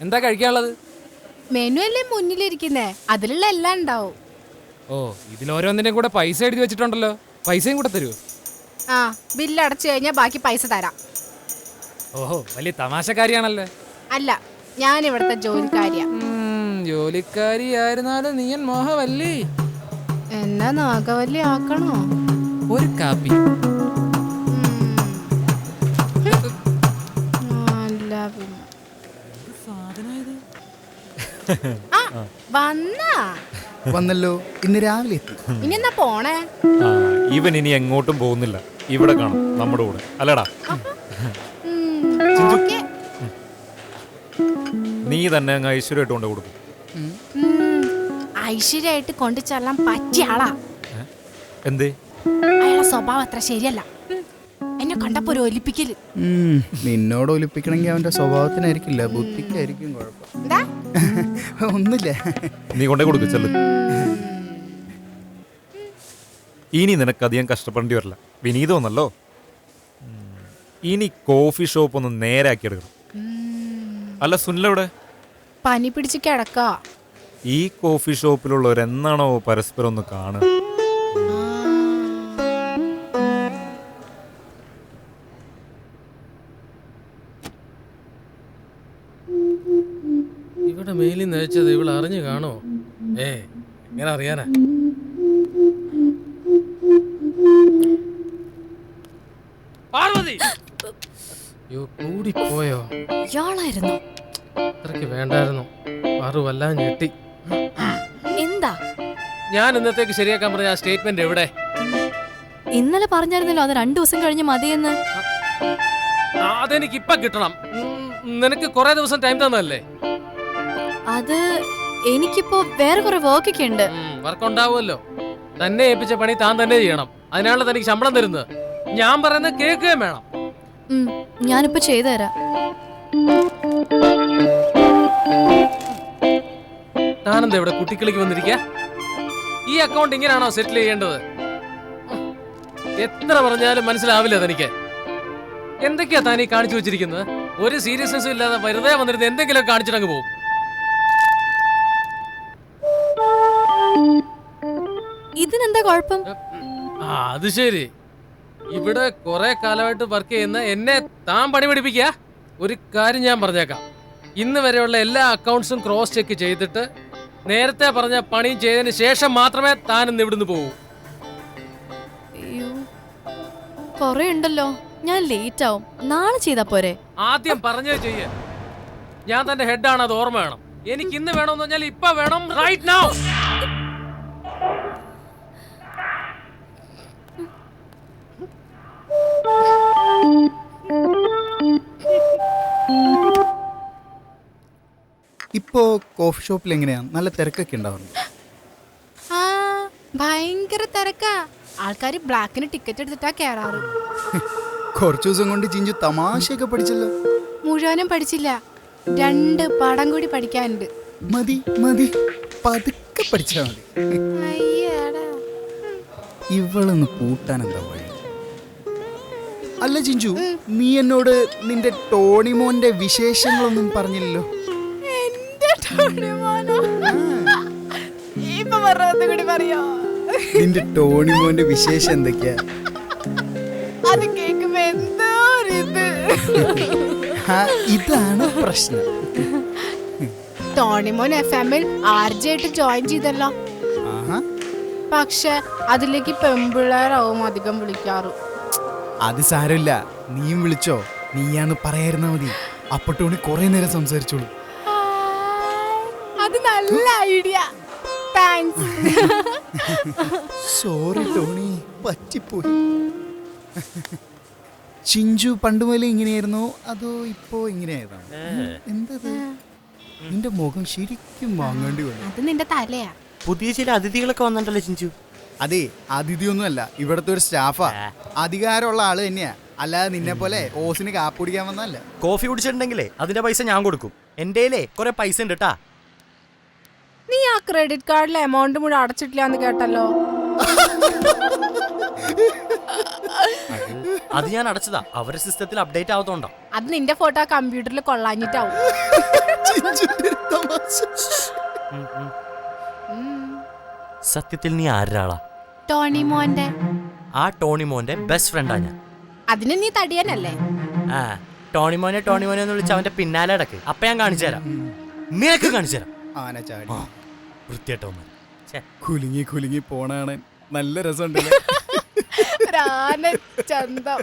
എന്താ കഴിക്കാനുള്ളത്? മെനു അല്ലേ മുന്നിലിരിക്കുന്നേ, അതിലുള്ള എല്ലാം ഉണ്ടാവും. ഓ, ഇതിലോരോന്നിന്റെയും കൂടെ പൈസ എഴുതി വെച്ചിട്ടുണ്ടല്ലോ. പൈസയും കൂടെ തരുമോ? ആ, ബില്ല് അടച്ചു കഴിഞ്ഞാൽ ബാക്കി പൈസ തരാം. ഓഹോ, വലിയ തമാശക്കാരിയാണല്ലോ. അല്ല, ഞാൻ ഇവിടുത്തെ ജോലിക്കാരിയാ. ജോലിക്കാരി ആയിരുന്നാലും നീയൻ മോഹവല്ലി. എന്നാ നാഗവല്ലി ആക്കണോ? ഒരു കാപ്പി. അല്ല പിന്നെ. വന്നല്ലോ, ഇന്ന് രാവിലെ എത്തി. ഇനി എന്നാ പോണേ? ഇവൻ ഇനി എങ്ങോട്ടും പോകുന്നില്ല, ഇവിടെ കാണും നമ്മുടെ കൂടെ, അല്ലടാ? ഓക്കേ. നീ തന്നെ അങ്ങ് ഐശ്വര്യമായിട്ട് കൊണ്ട് കൊടുക്കും. ഐശ്വര്യമായിട്ട് കൊണ്ടു ചെല്ലാൻ പറ്റിയ ആളാ. എന്തേ? അയാളെ സ്വഭാവം അത്ര ശരിയല്ല. എന്നെ കണ്ടപ്പോ ഒരു ഒലിപ്പിക്കല്. നിന്നോട് ഒലിപ്പിക്കണമെങ്കിൽ അവന്റെ സ്വഭാവത്തിനായിരിക്കില്ല, ബുദ്ധിക്കായിരിക്കും കുഴപ്പം. എന്താ? ഒന്നുമില്ല. നീ കൊണ്ടേ കൊടുക്കും, ചെല്ലു. ഇനി നിനക്ക് അധികം കഷ്ടപ്പെടേണ്ടി വരില്ല, വിനീതമെന്നല്ലോ. ഇനി കോഫി ഷോപ്പ് ഒന്ന് നേരാക്കി എടുക്കണം. അല്ല സുനില എവിടെ? പനി പിടിച്ച് കിടക്ക. ഈ കോഫി ഷോപ്പിലുള്ളവരെന്നാണോ പരസ്പരം ഒന്ന് കാണുക? ഇവിടെ മെയിലിൽ നയിച്ചത് ഇവൾ അറിഞ്ഞു കാണോ? എങ്ങനെ അറിയാനാ? പാർവതി കൂടിപ്പോയോ? ഇയാളായിരുന്നു. അത്രയ്ക്ക് വേണ്ടായിരുന്നു. പാറു വല്ലാതെ ഞെട്ടി. എന്താ? ഞാൻ ഇന്നത്തേക്ക് ശരിയാക്കാൻ പറഞ്ഞ ആ സ്റ്റേറ്റ്മെന്റ് എവിടെ? ഇന്നലെ പറഞ്ഞായിരുന്നല്ലോ അത് 2 ദിവസം കഴിഞ്ഞ് മതിയെന്ന്. അതെനിക്ക് ഇപ്പൊ കിട്ടണം. നിനക്ക് കുറെ ദിവസം ടൈം തന്നല്ലേ? അത് എനിക്കിപ്പോ വേറെ കുറെ വർക്കൊക്കെ ഉണ്ട്. വർക്ക് ഉണ്ടാവുമല്ലോ. തന്നെ ഏൽപ്പിച്ച പണി താൻ തന്നെ ചെയ്യണം. അതിനാണല്ലോ തനിക്ക് ശമ്പളം തരുന്നത്. ഞാൻ പറയുന്നത് കേൾക്കുകയും വേണം. ഞാനിപ്പോ ചെയ്തുതരാം. താനെന്താ ഇവിടെ കുട്ടിക്കളിക്ക് വന്നിരിക്കുക? ഈ അക്കൗണ്ട് ഇങ്ങനെയാണോ സെറ്റിൽ ചെയ്യേണ്ടത്? എത്ര പറഞ്ഞാലും മനസ്സിലാവില്ല തനിക്ക്. എന്തൊക്കെയാ താൻ ഈ കാണിച്ചു വെച്ചിരിക്കുന്നത്? ഒരു സീരിയസ്നെസ്സും ഇല്ലാതെ വെറുതെ വന്നിരുന്ന് എന്തെങ്കിലും കാണിച്ചിട്ടങ്ങ് പോകും. ഇതിനെന്താ കുഴപ്പം? അത് ശരി. ഇവിടെ കുറെ കാലമായിട്ട് വർക്ക് ചെയ്യുന്ന എന്നെ താൻ പണി പഠിപ്പിക്കുക. ഒരു കാര്യം ഞാൻ പറഞ്ഞേക്കാം. ഇന്ന് വരെയുള്ള എല്ലാ അക്കൗണ്ട്സും ക്രോസ് ചെക്ക് ചെയ്തിട്ട് നേരത്തെ പറഞ്ഞ പണിയും ചെയ്തതിന് ശേഷം മാത്രമേ താൻ ഇന്ന് ഇവിടുന്ന് പോകൂ. കൊറേ ഉണ്ടല്ലോ, ഞാൻ ലേറ്റ് ആവും. നാളെ ചെയ്താ പോരെ? ആദ്യം പറഞ്ഞത് ചെയ്യേ. ഞാൻ തന്റെ ഹെഡാണ്, അത് ഓർമ്മ വേണം. എനിക്ക് ഇന്ന് വേണമെന്ന് പറഞ്ഞാൽ ഇപ്പൊ വേണം, റൈറ്റ് നൗ. ഇപ്പോ കോഫി ഷോപ്പിൽ എങ്ങനെയാ? നല്ല തിരക്കൊക്കെ ഉണ്ടാവുന്നു. ഭയങ്കര തിരക്കാ. ആൾക്കാര് ബ്ലാക്കിന് ടിക്കറ്റ് എടുത്തിട്ടാ കേറാറ്. കുറച്ചു ദിവസം കൊണ്ട് ചിഞ്ചു തമാശയൊക്കെ പഠിച്ചല്ലോ. മുഴുവനും പഠിച്ചില്ല, 2 പാഠം കൂടി പഠിക്കാനുണ്ട്. മതി മതി, പതുക്കെ പഠിച്ചാ മതി. ഇവളൊന്ന് പൂട്ടാൻ എന്താ വഴി? അല്ല ചിഞ്ചു, നീ എന്നോട് നിന്റെ ടോണിമോന്റെ വിശേഷങ്ങളൊന്നും പറഞ്ഞില്ലല്ലോ. നിന്റെ ടോണിമോന്റെ വിശേഷം എന്തൊക്കെയാ? അത് കേൾക്കുമ്പോ എന്തോ ഇതാണ് പ്രശ്നം. ടോണിമോൻ FM-ൽ RJ ആയിട്ട് ജോയിൻ ചെയ്തല്ലോ. പക്ഷെ അതിലേക്ക് പെമ്പിള്ളേരാവും അധികം വിളിക്കാറ്. അത് സാരമില്ല, നീയും വിളിച്ചോ. നീയാന്ന് പറയായിരുന്നാ മതി. അപ്പൊ ടോണി കുറെ നേരം സംസാരിച്ചോളൂ. അത് നല്ല ഐഡിയ. താങ്ക്സ്. സോറി ടോണി, പറ്റിപ്പോയി. ചിഞ്ചു പണ്ടുപോലെ ഇങ്ങനെയായിരുന്നോ അതോ ഇപ്പോ ഇങ്ങനെയായതാണ്? എന്തത്? നിന്റെ മുഖം ശരിക്കും വാങ്ങേണ്ടി വന്നു. അത് നിന്റെ തലയാ. പുതിയ ചില അതിഥികളൊക്കെ വന്നിട്ടല്ലേ ചിഞ്ചു? അതെ, അതിഥിയൊന്നും അല്ല, ഇവിടത്തെ ഒരു സ്റ്റാഫാ. അധികാരമുള്ള ആള് തന്നെയാ, അല്ലാതെ നിന്നെ പോലെ ഓസിന് കാപ്പ് കുടിക്കാൻ വന്നല്ല. കോഫി കുടിച്ചിട്ടുണ്ടെങ്കിലേ അതിന്റെ പൈസ ഞാൻ കൊടുക്കും. എന്റെ കുറെ പൈസ ഉണ്ട് കേട്ടാ. നീ ആ ക്രെഡിറ്റ് കാർഡിലെ എമൗണ്ട് മുഴുവൻ അടച്ചിട്ടില്ല എന്ന് കേട്ടല്ലോ. അത് ഞാൻ അടച്ചതാ, അവരുടെ സിസ്റ്റത്തിൽ അപ്ഡേറ്റ് ആവത്തോണ്ടോ. അത് നിന്റെ ഫോട്ടോ കമ്പ്യൂട്ടറിൽ കൊള്ളാഞ്ഞിട്ടാവും. ചിഞ്ചുന്റെ ഒരു തമാശ. സത്യത്തിൽ നീ ആരാളാ? ടോണി മോന്റെ. ആ ടോണി മോന്റെ ബെസ്റ്റ് ഫ്രണ്ടാ ഞാൻ. അതിന് നീ തടിയനല്ലേ? ആ ടോണി മോനെ എന്ന് വിളിച്ച് അവന്റെ പിന്നാലെ അടക്ക്. അപ്പൊ ഞാൻ കാണിച്ചു തരാം, നിനക്ക് കാണിച്ചു തരാം. ആന ചാടി വൃത്തിയായിട്ടോമാർ. കുലുങ്ങി കുലുങ്ങി പോണാണ്. നല്ല രസമുണ്ടല്ലേ? ഒരാന ചന്തം.